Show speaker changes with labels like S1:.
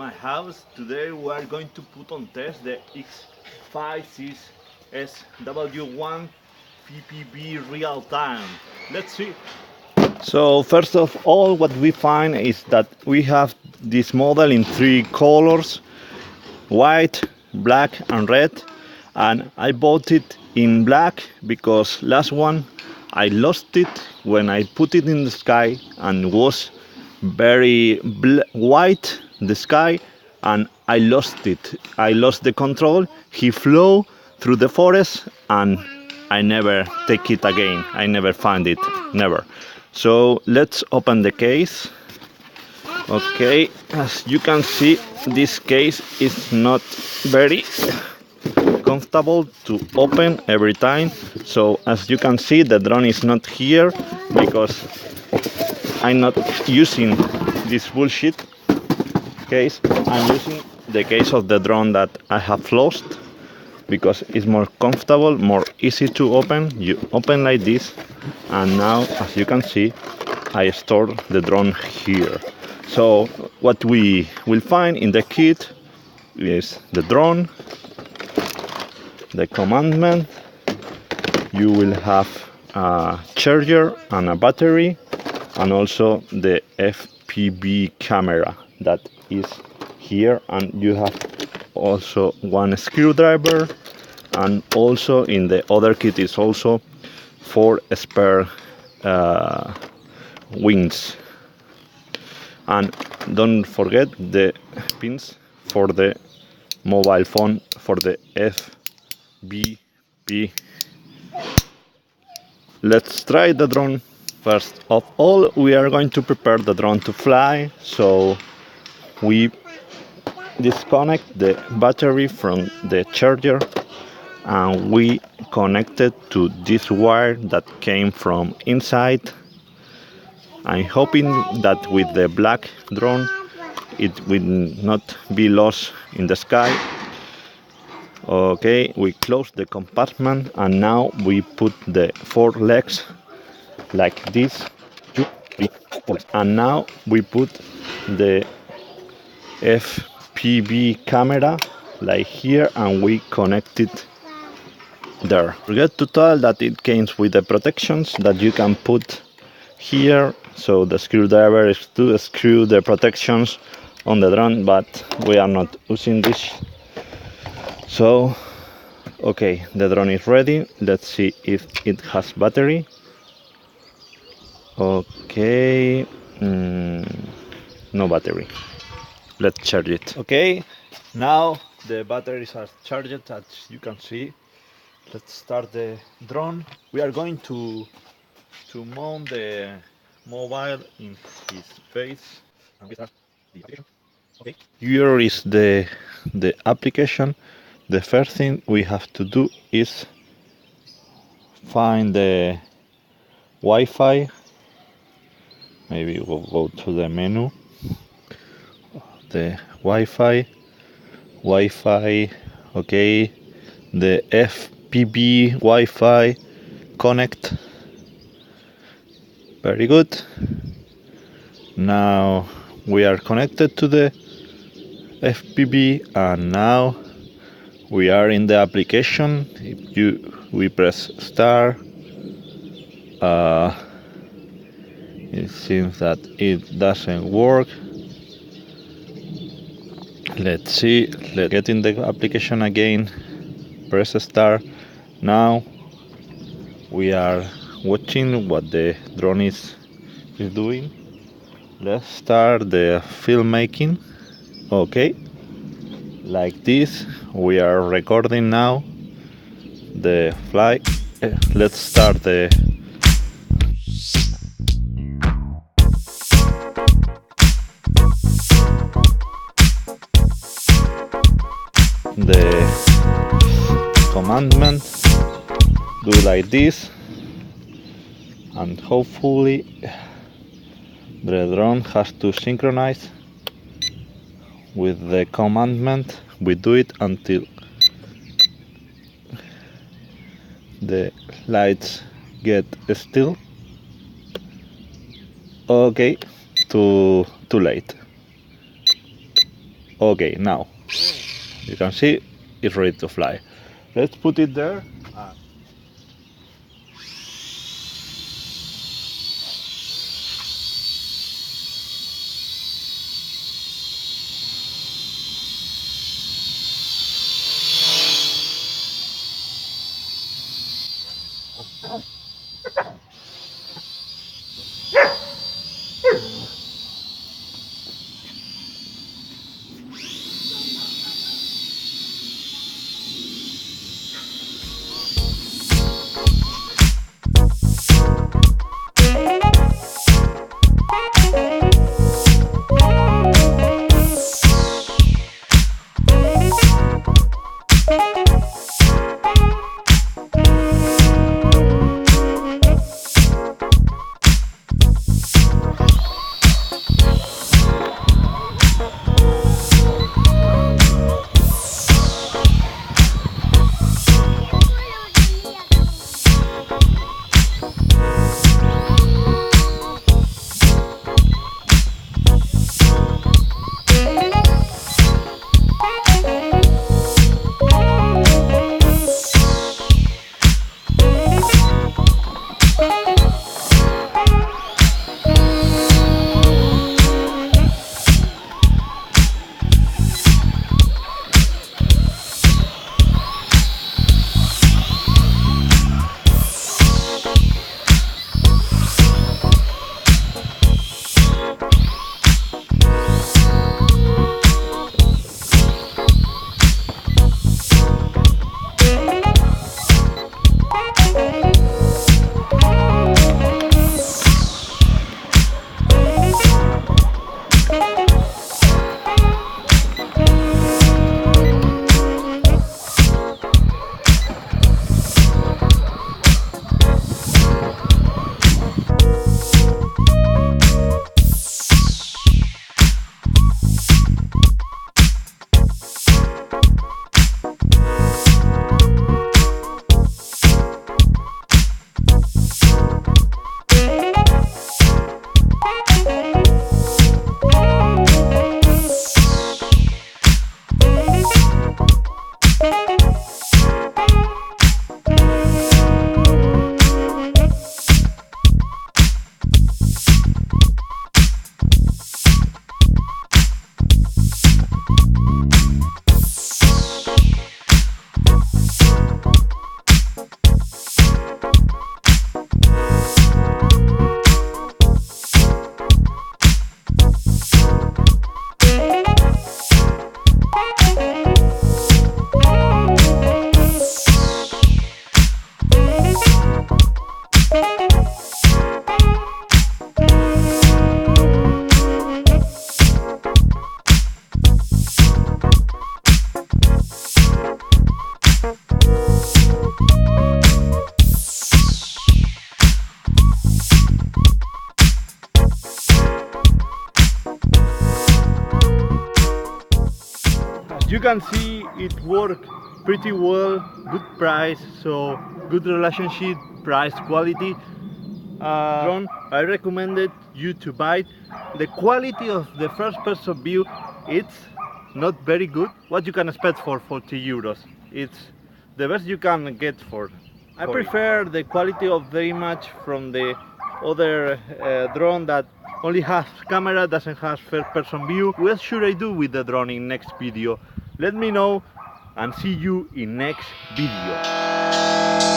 S1: my house. Today we are going to put on test the x5sw-1 PPB real time. Let's see. So first of all, what we find is that we have this model in three colors: white, black and red. And I bought it in black because last one I lost it when I put it in the sky, and was very white the sky, and I lost it. I lost the control. He flew through the forest and I never take it again. I never find it, never. So let's open the case. Okay, as you can see, this case is not very comfortable to open every time. So as you can see, the drone is not here because I'm not using this bullshit case. I'm using the case of the drone that I have lost because it's more comfortable, more easy to open. You open like this, and now as you can see, I store the drone here. So what we will find in the kit is the drone, the commandment. You will have a charger and a battery, and also the FPV camera that is here, and you have also one screwdriver, and also in the other kit is also 4 spare wings. And don't forget the pins for the mobile phone for the FPV. Let's try the drone. First of all, we are going to prepare the drone to fly, so we disconnect the battery from the charger, and we connect it to this wire that came from inside. I'm hoping that with the black drone it will not be lost in the sky. Okay, we close the compartment, and now we put the 4 legs like this, and now we put the FPV camera like here, and we connect it there. Forget to tell that it comes with the protections that you can put here. So the screwdriver is to screw the protections on the drone, but we are not using this. So okay, the drone is ready. Let's see if it has battery. Okay, no battery. Let's charge it. Okay, now the batteries are charged, as you can see. Let's start the drone. We are going to mount the mobile in his face, and we start the application. Okay, here is the application. The first thing we have to do is find the Wi-Fi. Maybe we'll go to the menu, the Wi-Fi, okay, the FPV Wi-Fi connect. Very good. Now we are connected to the FPV, and now we are in the application. If we press start, it seems that it doesn't work. Let's see. Let's get in the application again. Press start. Now we are watching what the drone is doing. Let's start the filmmaking. Okay, like this. We are recording now the flight. Let's start the commandment. Do like this, and hopefully the drone has to synchronize with the commandment. We do it until the lights get still. Okay, too late. Okay, now you can see it's ready to fly. Let's put it there. You can see it worked pretty well, good price, so good relationship, price quality. Drone, I recommended you to buy it. The quality of the first person view, it's not very good. What you can expect for 40 euros? It's the best you can get for. I prefer the quality of the image from the other drone that only has camera, doesn't have first person view. What should I do with the drone in next video? Let me know and see you in next video.